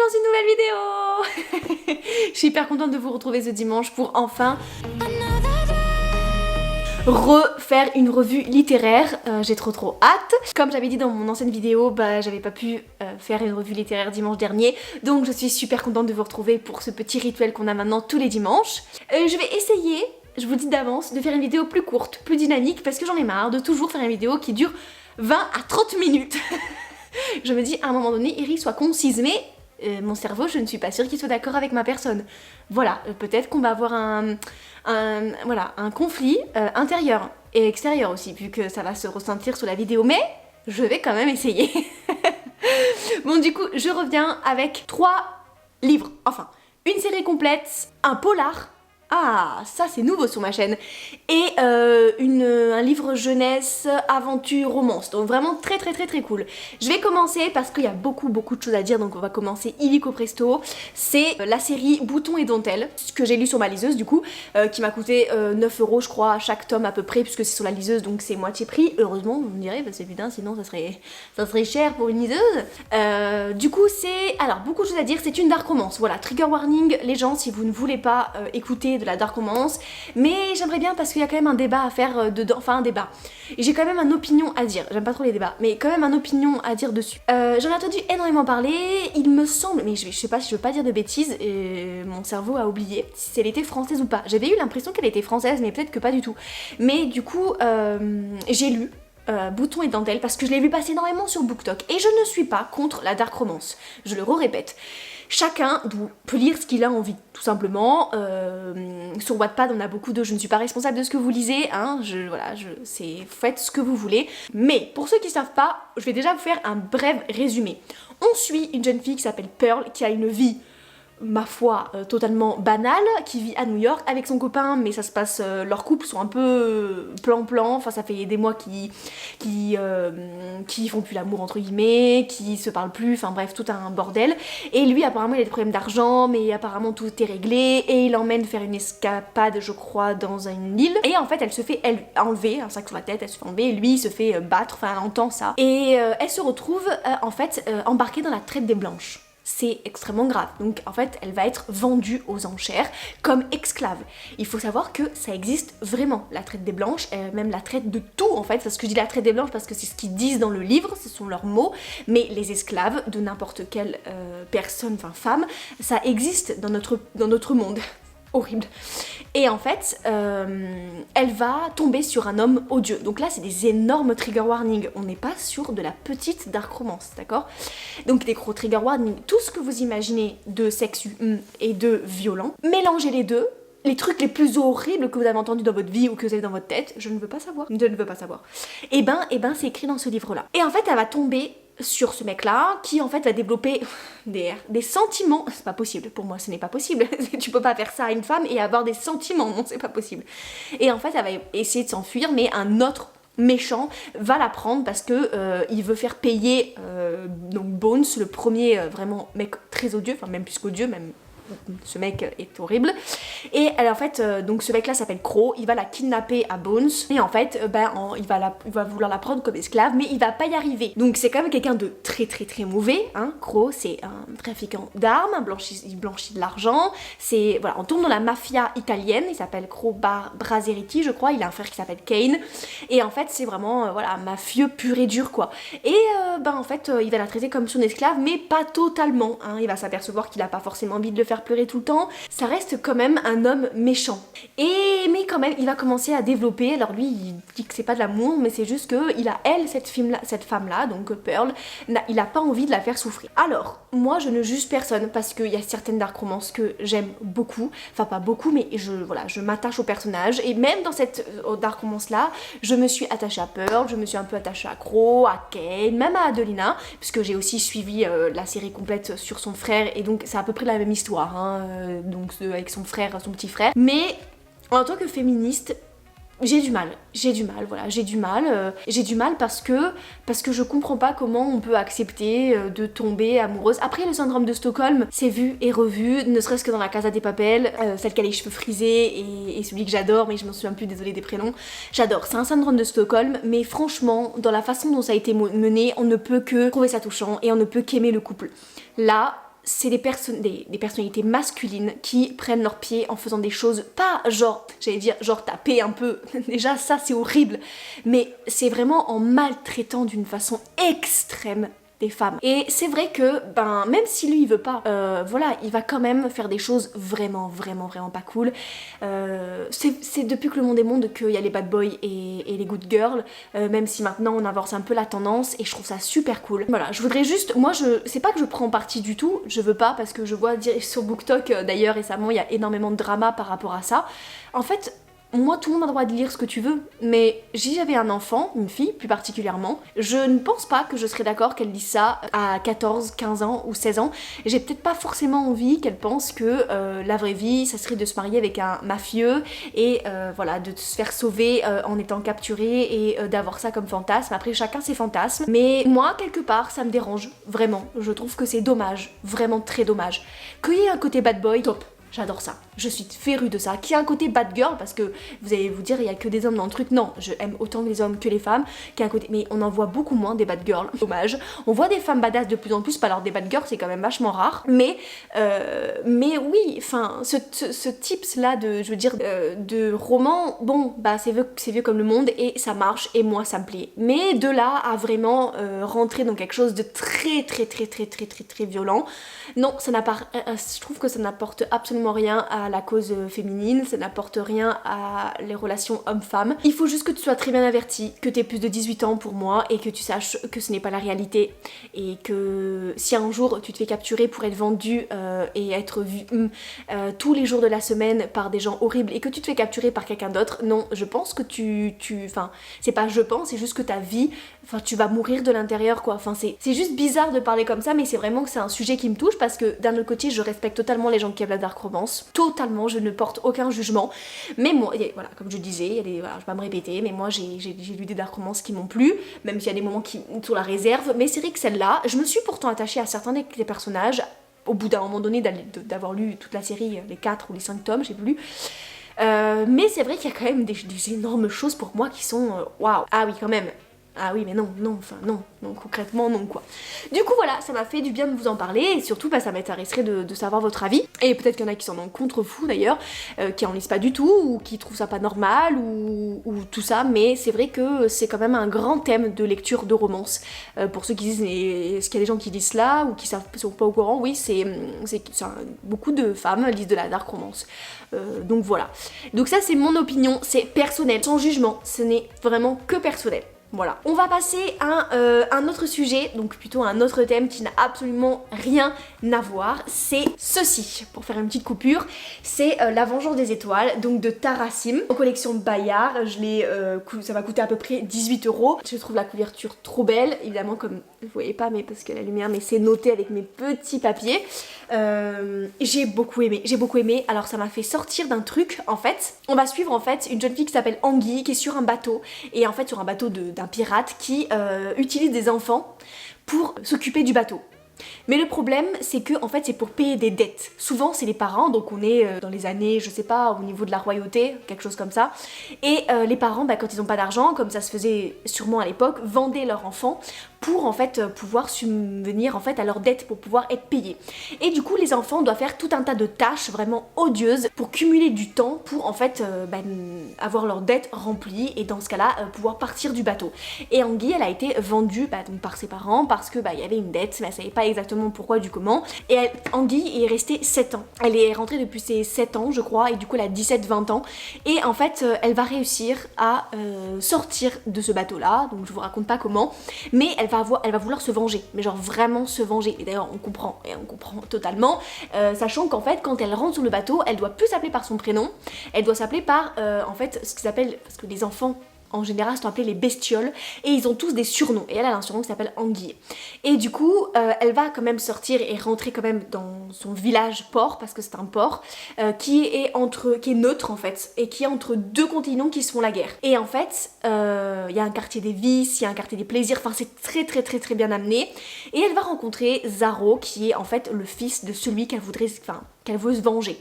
dans une nouvelle vidéo. Je suis hyper contente de vous retrouver ce dimanche pour enfin refaire une revue littéraire. J'ai trop hâte. Comme j'avais dit dans mon ancienne vidéo, j'avais pas pu faire une revue littéraire dimanche dernier, donc je suis super contente de vous retrouver pour ce petit rituel qu'on a maintenant tous les dimanches. Je vais essayer, je vous le dis d'avance, de faire une vidéo plus courte, plus dynamique, parce que j'en ai marre de toujours faire une vidéo qui dure 20 à 30 minutes. Je me dis à un moment donné, Iris, sois concise, mais mon cerveau, je ne suis pas sûre qu'il soit d'accord avec ma personne. Voilà, peut-être qu'on va avoir un conflit intérieur et extérieur aussi, vu que ça va se ressentir sur la vidéo, mais je vais quand même essayer. Bon, du coup, je reviens avec 3 livres, enfin, une série complète, un polar. Ah, ça c'est nouveau sur ma chaîne. Et un livre jeunesse, aventure, romance. Donc vraiment très cool. Je vais commencer parce qu'il y a beaucoup de choses à dire, donc on va commencer illico presto. C'est la série Boutons et dentelles, que j'ai lu sur ma liseuse du coup, qui m'a coûté 9 € je crois chaque tome à peu près, puisque c'est sur la liseuse donc c'est moitié prix. Heureusement, vous me direz, parce que putain sinon ça serait cher pour une liseuse. Du coup c'est, alors beaucoup de choses à dire, c'est une dark romance. Voilà, trigger warning les gens si vous ne voulez pas écouter de la dark romance, mais j'aimerais bien parce qu'il y a quand même un débat à faire dedans, enfin un débat. Et j'ai quand même une opinion à dire, j'aime pas trop les débats, mais quand même une opinion à dire dessus. J'en ai entendu énormément parler, il me semble, mais je sais pas si je veux pas dire de bêtises, et mon cerveau a oublié si elle était française ou pas. J'avais eu l'impression qu'elle était française, mais peut-être que pas du tout. Mais du coup, j'ai lu Boutons et dentelles parce que je l'ai vu passer énormément sur BookTok, et je ne suis pas contre la dark romance, je le répète. Chacun peut lire ce qu'il a envie, tout simplement. Sur Wattpad, on a beaucoup de... Je ne suis pas responsable de ce que vous lisez, hein. Faites ce que vous voulez. Mais, pour ceux qui ne savent pas, je vais déjà vous faire un bref résumé. On suit une jeune fille qui s'appelle Pearl, qui a une vie, ma foi, totalement banale, qui vit à New York avec son copain, mais ça se passe... leurs couples sont un peu plan-plan, enfin ça fait des mois qui font plus l'amour entre guillemets, qui se parlent plus, enfin bref, tout un bordel. Et lui apparemment il a des problèmes d'argent, mais apparemment tout est réglé, et il l'emmène faire une escapade, je crois, dans une île. Et en fait elle se fait enlever, un sac sur la tête, elle se fait enlever, et lui il se fait battre, enfin elle entend ça. Et elle se retrouve en fait embarquée dans la traite des blanches. C'est extrêmement grave. Donc en fait, elle va être vendue aux enchères comme esclave. Il faut savoir que ça existe vraiment, la traite des blanches, même la traite de tout en fait. Parce que je dis la traite des blanches parce que c'est ce qu'ils disent dans le livre, ce sont leurs mots. Mais les esclaves de n'importe quelle personne, enfin femme, ça existe dans notre monde. Horrible. Et en fait, elle va tomber sur un homme odieux. Donc là, c'est des énormes trigger warnings. On n'est pas sur de la petite dark romance, d'accord? Donc des gros trigger warnings. Tout ce que vous imaginez de sexu et de violent, mélangez les deux. Les trucs les plus horribles que vous avez entendus dans votre vie ou que vous avez dans votre tête, je ne veux pas savoir. Je ne veux pas savoir. Et ben, c'est écrit dans ce livre-là. Et en fait, elle va tomber sur ce mec-là, qui en fait va développer des sentiments. C'est pas possible, pour moi ce n'est pas possible. Tu peux pas faire ça à une femme et avoir des sentiments, non c'est pas possible. Et en fait elle va essayer de s'enfuir, mais un autre méchant va la prendre parce que il veut faire payer donc Bones, le premier vraiment mec très odieux, enfin même plus qu'odieux, même ce mec est horrible. Et elle, en fait, donc ce mec là s'appelle Crow, il va la kidnapper à Bones, et en fait, il va vouloir la prendre comme esclave, mais il va pas y arriver. Donc c'est quand même quelqu'un de très mauvais, hein. Crow, c'est un trafiquant d'armes, il blanchit de l'argent, c'est, voilà, on tourne dans la mafia italienne, il s'appelle Crow Brazeretti, je crois, il a un frère qui s'appelle Kane, et en fait, c'est vraiment, voilà, mafieux pur et dur, quoi. Et, en fait, il va la traiter comme son esclave, mais pas totalement, hein. Il va s'apercevoir qu'il a pas forcément envie de le faire pleurer tout le temps, ça reste quand même un homme méchant. Mais quand même, il va commencer à développer, alors lui, il dit que c'est pas de l'amour, mais c'est juste que il a cette femme-là, donc Pearl, il a pas envie de la faire souffrir. Alors, moi, je ne juge personne, parce qu'il y a certaines dark romances que j'aime beaucoup, enfin pas beaucoup, mais je m'attache au personnage, et même dans cette dark romance-là, je me suis attachée à Pearl, je me suis un peu attachée à Crow, à Kane, même à Adelina, puisque j'ai aussi suivi la série complète sur son frère, et donc c'est à peu près la même histoire, hein, donc avec son frère, son petit frère. Mais en tant que féministe, j'ai du mal parce que je comprends pas comment on peut accepter de tomber amoureuse. Après, le syndrome de Stockholm, c'est vu et revu, ne serait-ce que dans la Casa des Papel, celle qui a les cheveux frisés et celui que j'adore, mais je m'en souviens plus, désolée des prénoms. J'adore, c'est un syndrome de Stockholm, mais franchement, dans la façon dont ça a été mené, on ne peut que trouver ça touchant et on ne peut qu'aimer le couple. Là, c'est des personnalités masculines qui prennent leurs pieds en faisant des choses, pas genre, j'allais dire genre taper un peu, déjà ça c'est horrible, mais c'est vraiment en maltraitant d'une façon extrême des femmes. Et c'est vrai que, ben, même si lui il veut pas, voilà, il va quand même faire des choses vraiment pas cool. C'est depuis que le monde est monde qu'il y a les bad boys et les good girls, même si maintenant on avance un peu la tendance et je trouve ça super cool. Voilà, je voudrais juste, moi c'est pas que je prends parti du tout, je veux pas parce que je vois sur BookTok d'ailleurs récemment il y a énormément de drama par rapport à ça. En fait, moi, tout le monde a le droit de lire ce que tu veux, mais si j'avais un enfant, une fille plus particulièrement, je ne pense pas que je serais d'accord qu'elle lise ça à 14, 15 ans ou 16 ans. J'ai peut-être pas forcément envie qu'elle pense que la vraie vie, ça serait de se marier avec un mafieux et voilà, de se faire sauver en étant capturé et d'avoir ça comme fantasme. Après, chacun ses fantasmes. Mais moi, quelque part, ça me dérange, vraiment. Je trouve que c'est dommage, vraiment très dommage. Qu'il y ait un côté bad boy, top. J'adore ça, je suis férue de ça. Qui a un côté bad girl, parce que vous allez vous dire il y a que des hommes dans le truc. Non, je aime autant les hommes que les femmes. Qui a un côté, mais on en voit beaucoup moins des bad girls, dommage. On voit des femmes badass de plus en plus, alors des bad girls c'est quand même vachement rare. Mais oui, enfin, ce tips là de, je veux dire, de roman, bon, bah c'est vieux comme le monde et ça marche et moi ça me plaît. Mais de là à vraiment rentrer dans quelque chose de très violent, non, ça n'a pas, je trouve que ça n'apporte absolument rien à la cause féminine, ça n'apporte rien à les relations hommes-femmes. Il faut juste que tu sois très bien averti, que tu aies plus de 18 ans pour moi et que tu saches que ce n'est pas la réalité et que si un jour tu te fais capturer pour être vendu et être vu tous les jours de la semaine par des gens horribles et que tu te fais capturer par quelqu'un d'autre, non, je pense que enfin, c'est pas je pense, c'est juste que ta vie, enfin, tu vas mourir de l'intérieur quoi. Enfin, c'est juste bizarre de parler comme ça, mais c'est vraiment que c'est un sujet qui me touche parce que d'un autre côté, je respecte totalement les gens qui aiment la dark romance, totalement, je ne porte aucun jugement, mais moi, voilà, comme je disais, voilà, je vais pas me répéter, mais moi j'ai lu des dark romances qui m'ont plu, même s'il y a des moments qui sur la réserve, mais c'est vrai que celle-là, je me suis pourtant attachée à certains des personnages, au bout d'un moment donné d'avoir lu toute la série, les 4 ou les 5 tomes, j'ai plus lu. Mais c'est vrai qu'il y a quand même des énormes choses pour moi qui sont waouh. Ah oui, quand même. Ah oui, mais non, concrètement non quoi. Du coup voilà, ça m'a fait du bien de vous en parler et surtout bah, ça m'intéresserait de savoir votre avis. Et peut-être qu'il y en a qui s'en ont contre-fou d'ailleurs, qui en lisent pas du tout ou qui trouvent ça pas normal ou tout ça, mais c'est vrai que c'est quand même un grand thème de lecture de romance. Pour ceux qui disent, est-ce qu'il y a des gens qui lisent cela ou qui sont pas au courant, oui, beaucoup de femmes lisent de la dark romance. Donc voilà. Donc ça c'est mon opinion, c'est personnel, sans jugement, ce n'est vraiment que personnel. Voilà. On va passer à un autre sujet, donc plutôt un autre thème qui n'a absolument rien à voir, c'est ceci, pour faire une petite coupure, c'est La Vengeance des Étoiles, donc de Tarassim, en collection Bayard, ça m'a coûté à peu près 18€, je trouve la couverture trop belle, évidemment comme vous voyez pas mais parce que la lumière, mais c'est noté avec mes petits papiers, j'ai beaucoup aimé, alors ça m'a fait sortir d'un truc, en fait, on va suivre en fait une jeune fille qui s'appelle Anguille, qui est sur un bateau, et en fait sur un bateau d'un pirate qui utilise des enfants pour s'occuper du bateau. Mais le problème, c'est que en fait, c'est pour payer des dettes. Souvent, c'est les parents, donc on est dans les années, je sais pas, au niveau de la royauté, quelque chose comme ça. Et les parents, bah, quand ils n'ont pas d'argent, comme ça se faisait sûrement à l'époque, vendaient leurs enfants pour en fait pouvoir subvenir en fait à leurs dettes, pour pouvoir être payés. Et du coup, les enfants doivent faire tout un tas de tâches vraiment odieuses pour cumuler du temps pour en fait avoir leurs dettes remplies et dans ce cas-là pouvoir partir du bateau. Et Anguille, elle a été vendue donc par ses parents parce que il y avait une dette, mais elle savait pas exactement pourquoi du comment. Et Anguille est restée 7 ans. Elle est rentrée depuis ses 7 ans, je crois, et du coup elle a 17-20 ans. Et en fait, elle va réussir à sortir de ce bateau-là, donc je vous raconte pas comment, mais elle va vouloir se venger, mais genre vraiment se venger. Et d'ailleurs on comprend totalement, sachant qu'en fait quand elle rentre sur le bateau, elle doit plus s'appeler par son prénom, elle doit s'appeler par en fait ce qu'ils appellent, parce que les enfants en général sont appelés les bestioles et ils ont tous des surnoms et elle a un surnom qui s'appelle Anguille. Et du coup elle va quand même sortir et rentrer quand même dans son village port, parce que c'est un port qui est neutre en fait et qui est entre deux continents qui se font la guerre. Et en fait il y a un quartier des vices, il y a un quartier des plaisirs, enfin c'est très bien amené. Et elle va rencontrer Zaro qui est en fait le fils de celui qu'elle veut se venger.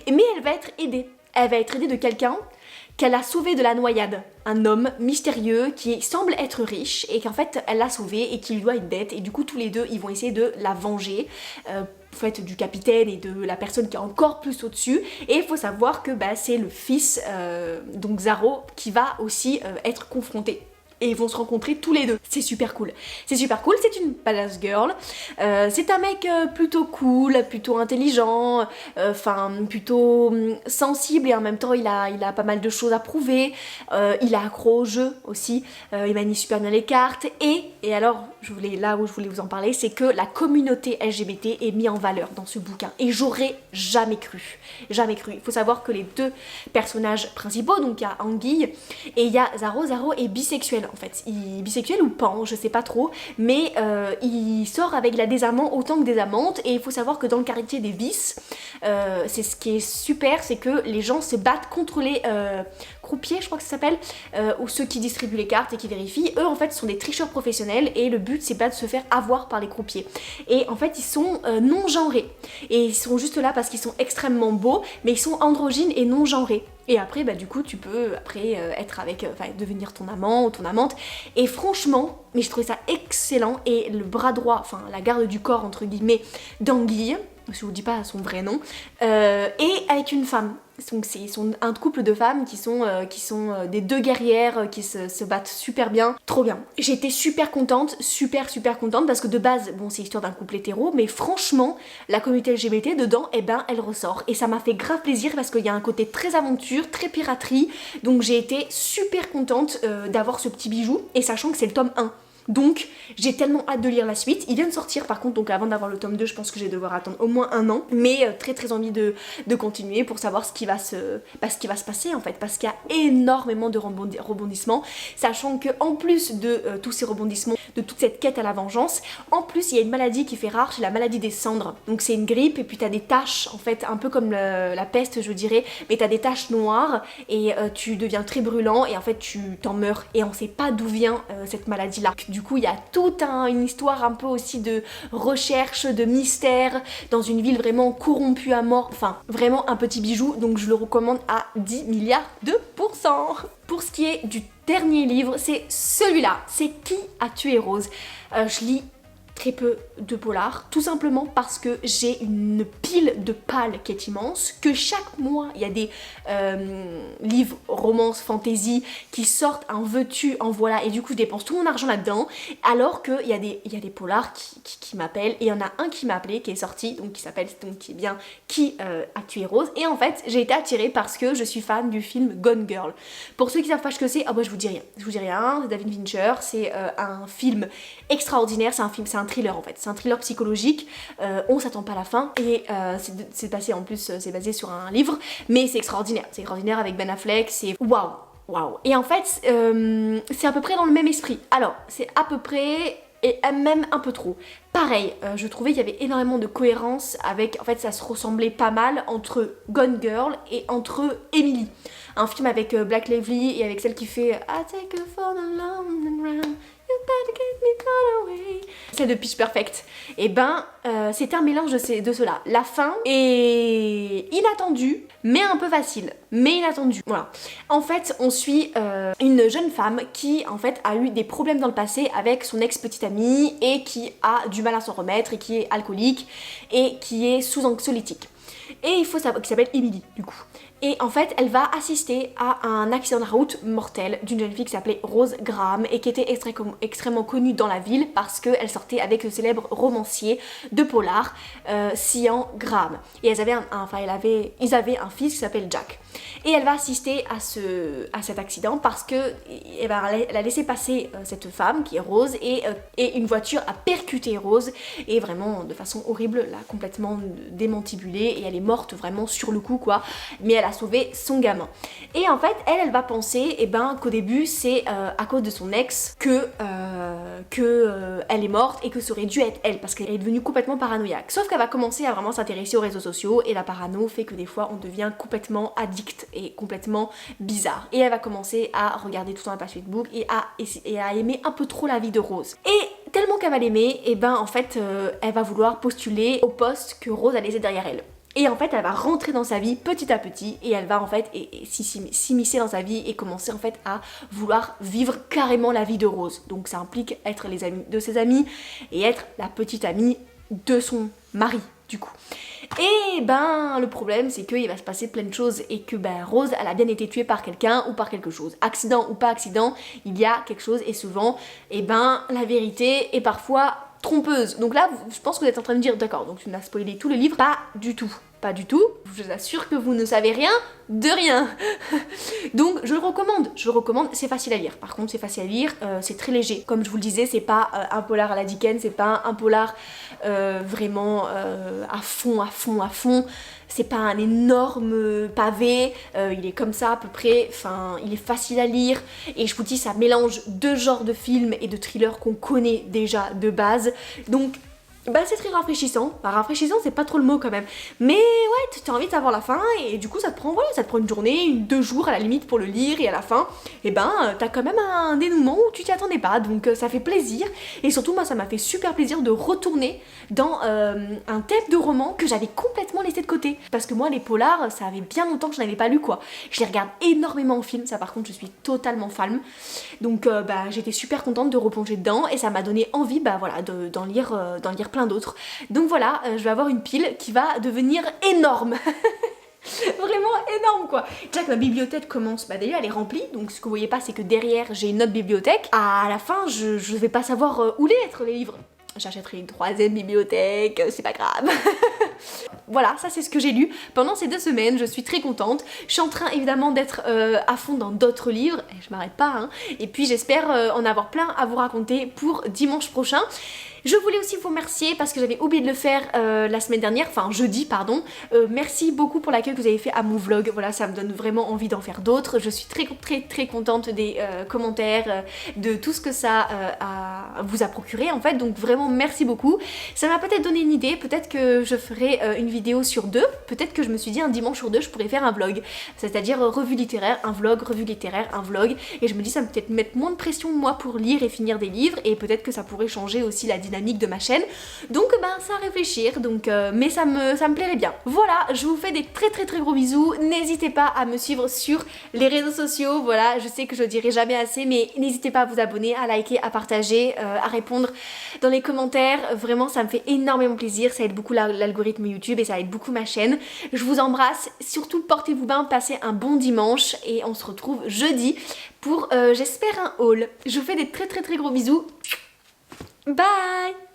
Mais elle va être aidée elle va être aidée de quelqu'un qu'elle a sauvé de la noyade. Un homme mystérieux qui semble être riche et qu'en fait elle l'a sauvé et qui lui doit une dette et du coup tous les deux ils vont essayer de la venger en fait du capitaine et de la personne qui est encore plus au-dessus et il faut savoir que c'est le fils donc Zaro qui va aussi être confronté. Et ils vont se rencontrer tous les deux. C'est super cool. C'est super cool, c'est une badass girl. C'est un mec plutôt cool, plutôt intelligent, plutôt sensible et en même temps il a pas mal de choses à prouver. Il a accro au jeu aussi. Il manie super bien les cartes. Et alors, là où je voulais vous en parler, c'est que la communauté LGBT est mise en valeur dans ce bouquin. Et j'aurais jamais cru. Jamais cru. Il faut savoir que les deux personnages principaux, donc il y a Anguille et il y a Zaro. Zaro est bisexuel en fait. Il est bisexuel ou pan, je sais pas trop, mais il sort avec des amants autant que des amantes et il faut savoir que dans le quartier des vices, c'est ce qui est super, c'est que les gens se battent contre les croupiers, je crois que ça s'appelle, ou ceux qui distribuent les cartes et qui vérifient. Eux en fait sont des tricheurs professionnels et le but c'est pas de se faire avoir par les croupiers. Et en fait ils sont non genrés et ils sont juste là parce qu'ils sont extrêmement beaux, mais ils sont androgynes et non genrés. Et après, du coup, tu peux être avec, devenir ton amant ou ton amante. Et franchement, mais je trouvais ça excellent. Et le bras droit, enfin la garde du corps entre guillemets d'Anguille, je vous dis pas son vrai nom, et avec une femme. Donc c'est un couple de femmes qui sont des deux guerrières qui se battent super bien, trop bien. J'étais super contente parce que de base, bon c'est l'histoire d'un couple hétéro, mais franchement, la communauté LGBT dedans, elle ressort. Et ça m'a fait grave plaisir parce qu'il y a un côté très aventure, très piraterie, donc j'ai été super contente d'avoir ce petit bijou, et sachant que c'est le tome 1. Donc j'ai tellement hâte de lire la suite. Il vient de sortir par contre, donc avant d'avoir le tome 2 je pense que je vais devoir attendre au moins 1 an. Mais très envie de continuer pour savoir ce qui va se passer en fait. Parce qu'il y a énormément de rebondissements. Sachant que en plus de tous ces rebondissements, de toute cette quête à la vengeance, en plus il y a une maladie qui fait rare, c'est la maladie des cendres. Donc c'est une grippe et puis t'as des taches en fait, un peu comme la peste je dirais. Mais t'as des taches noires et tu deviens très brûlant et en fait tu t'en meurs. Et on sait pas d'où vient cette maladie là. Du coup, il y a toute une histoire un peu aussi de recherche, de mystère, dans une ville vraiment corrompue à mort. Enfin, vraiment un petit bijou, donc je le recommande à 10 milliards de pourcents. Pour ce qui est du dernier livre, c'est celui-là. C'est Qui a tué Rose. Je lis très peu de polar, tout simplement parce que j'ai une pile de pales qui est immense, que chaque mois il y a des livres, romances, fantasy qui sortent en veux-tu, en voilà, et du coup je dépense tout mon argent là-dedans, alors qu'il y a des polars qui m'appellent, et il y en a un qui m'a appelé, qui est sorti, donc qui s'appelle, donc qui est bien Qui a tué Rose, et en fait j'ai été attirée parce que je suis fan du film Gone Girl. Pour ceux qui savent pas ce que c'est, je vous dis rien, c'est David Fincher, c'est un film extraordinaire, c'est un thriller en fait, c'est un thriller psychologique, on s'attend pas à la fin et c'est passé en plus, c'est basé sur un livre, mais c'est extraordinaire avec Ben Affleck, c'est waouh. Et en fait, c'est à peu près dans le même esprit. Alors, c'est à peu près et même un peu trop. Pareil, je trouvais qu'il y avait énormément de cohérence avec, en fait ça se ressemblait pas mal entre Gone Girl et entre Emily. Un film avec Black Lively et avec celle qui fait I take her for the long run. Celle de Pitch Perfect. Et c'était un mélange de cela. La fin est inattendue, mais un peu facile. Mais inattendue. Voilà. En fait, on suit une jeune femme qui, en fait, a eu des problèmes dans le passé avec son ex-petite amie et qui a du mal à s'en remettre et qui est alcoolique et qui est sous anxiolytique. Et il faut savoir, qui s'appelle Emily, du coup. Et en fait, elle va assister à un accident de route mortel d'une jeune fille qui s'appelait Rose Graham et qui était extrêmement connue dans la ville parce qu'elle sortait avec le célèbre romancier de polar, Sian Graham. Et ils avaient un fils qui s'appelle Jack. Et elle va assister à cet accident parce que elle a laissé passer cette femme qui est Rose et une voiture a percuté Rose et vraiment de façon horrible, l'a complètement démantibulée et elle est morte vraiment sur le coup quoi. Mais elle a sauvé son gamin. Et en fait, elle va penser qu'au début, c'est à cause de son ex que elle est morte et que ça aurait dû être elle parce qu'elle est devenue complètement paranoïaque. Sauf qu'elle va commencer à vraiment s'intéresser aux réseaux sociaux et la parano fait que des fois, on devient complètement addict et complètement bizarre. Et elle va commencer à regarder tout le temps la page Facebook et à aimer un peu trop la vie de Rose. Et tellement qu'elle va l'aimer, en fait, elle va vouloir postuler au poste que Rose a laissé derrière elle. Et en fait elle va rentrer dans sa vie petit à petit et elle va en fait s'immiscer dans sa vie et commencer en fait à vouloir vivre carrément la vie de Rose. Donc ça implique être les amis de ses amis et être la petite amie de son mari du coup. Et ben le problème c'est qu'il va se passer plein de choses et que ben Rose elle a bien été tuée par quelqu'un ou par quelque chose. Accident ou pas accident, il y a quelque chose et souvent et ben la vérité est parfois trompeuse. Donc là je pense que vous êtes en train de me dire d'accord donc tu m'as spoilé tout le livre. Pas du tout. Pas du tout, je vous assure que vous ne savez rien de rien. Donc je le recommande, c'est facile à lire. Par contre c'est facile à lire, c'est très léger. Comme je vous le disais, c'est pas un polar à la Dickens, c'est pas un polar vraiment à fond. C'est pas un énorme pavé, il est comme ça à peu près, enfin il est facile à lire et je vous dis ça mélange deux genres de films et de thrillers qu'on connaît déjà de base. Donc bah c'est très rafraîchissant, bah, rafraîchissant c'est pas trop le mot quand même, mais ouais tu as envie de savoir la fin et du coup ça te prend une journée, 2 jours à la limite pour le lire et à la fin, et ben t'as quand même un dénouement où tu t'y attendais pas, donc ça fait plaisir et surtout moi ça m'a fait super plaisir de retourner dans un thème de roman que j'avais complètement laissé de côté, parce que moi les polars ça avait bien longtemps que je n'avais pas lu quoi, je les regarde énormément en film, ça par contre je suis totalement fan, donc bah j'étais super contente de replonger dedans et ça m'a donné envie bah voilà d'en lire plein d'autres. Donc voilà, je vais avoir une pile qui va devenir énorme. Vraiment énorme quoi. Déjà que ma bibliothèque commence, bah déjà elle est remplie, donc ce que vous voyez pas c'est que derrière j'ai une autre bibliothèque. À la fin je vais pas savoir où les être les livres. J'achèterai une 3e bibliothèque, c'est pas grave. Voilà, ça c'est ce que j'ai lu pendant ces 2 semaines, je suis très contente. Je suis en train évidemment d'être à fond dans d'autres livres, et je m'arrête pas hein. Et puis j'espère en avoir plein à vous raconter pour dimanche prochain. Je voulais aussi vous remercier parce que j'avais oublié de le faire la semaine dernière, enfin jeudi pardon. Merci beaucoup pour l'accueil que vous avez fait à mon vlog, voilà ça me donne vraiment envie d'en faire d'autres. Je suis très contente des commentaires, de tout ce que ça vous a procuré en fait, donc vraiment merci beaucoup. Ça m'a peut-être donné une idée, peut-être que je ferai une vidéo sur 2, peut-être que je me suis dit un dimanche sur 2 je pourrais faire un vlog, c'est-à-dire revue littéraire, un vlog, revue littéraire, un vlog, et je me dis ça va peut-être mettre moins de pression moi pour lire et finir des livres, et peut-être que ça pourrait changer aussi la dynamique de ma chaîne, donc ben ça à réfléchir, donc mais ça me plairait bien. Voilà, je vous fais des très gros bisous, n'hésitez pas à me suivre sur les réseaux sociaux, voilà, je sais que je le dirai jamais assez, mais n'hésitez pas à vous abonner, à liker, à partager, à répondre dans les commentaires, vraiment ça me fait énormément plaisir, ça aide beaucoup l'algorithme YouTube et ça aide beaucoup ma chaîne. Je vous embrasse, surtout portez-vous bien, passez un bon dimanche et on se retrouve jeudi pour j'espère un haul. Je vous fais des très gros bisous. Bye!